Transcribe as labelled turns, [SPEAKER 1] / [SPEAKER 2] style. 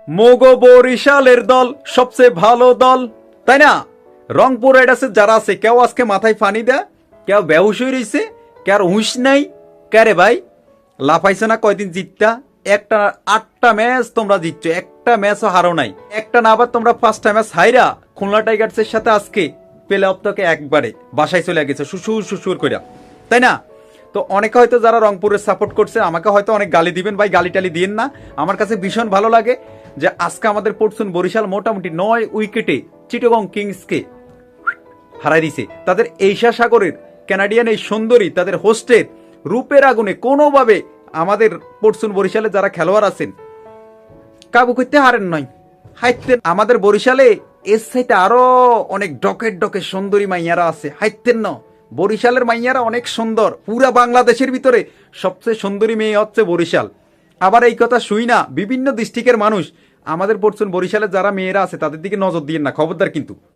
[SPEAKER 1] মোগো বরিশালের দল সবচেয়ে ভালো দল, তাই না? রংপুর রাইডার্সের যারা আছে কেউ আজকে মাথায় পানি দেয়, কেউ বেহুশ হয়ে রয়েছে, কেউ হুঁশ নাই। কে রে ভাই, লাফাইছে না কয়দিন জিততা? একটা 8টা ম্যাচ তোমরা জিতছো, একটা ম্যাচও হারো নাই। একটা না আবার তোমরা 5টা ম্যাচ হাইরা খুলনা টাইগার্সের সাথে আজকে প্লে অফ থেকে একবারে বাসায় চলে গেছে শ্বশুর শ্বশুর কইরা, তাই না? তো অনেকে হয়তো যারা রংপুরের সাপোর্ট করছে আমাকে হয়তো অনেক গালি দিবেন, ভাই গালি টালি দিন না। আমার কাছে ভীষণ ভালো লাগে যে আজকে আমাদের পড়ছুন বরিশাল মোটামুটি 9 উইকেটে চিটাগং কিংসকে হারাই দিছে। তাদের এশিয়া সাগরের কানাডিয়ান এই সুন্দরী তাদের হোস্টের রূপের আগুনে কোনোভাবে আমাদের পড়ছুন বরিশালে যারা খেলোয়াড় আছেন কাবু করতে হারেন নয়। হাইতেন আমাদের বরিশালে এর সাইতে আরো অনেক ডকের ডকে সুন্দরী মাইয়ারা আছে, হাইতেন না? বরিশালের মাইয়ারা অনেক সুন্দর, পুরা বাংলাদেশের ভিতরে সবচেয়ে সুন্দরী মেয়ে হচ্ছে বরিশাল। আবার এই কথা শুই না বিভিন্ন ডিস্ট্রিক্টের মানুষ আমাদের পড়ছুন বরিশালের যারা মেয়েরা আছে তাদের দিকে নজর দিয়েন না, খবরদার কিন্তু।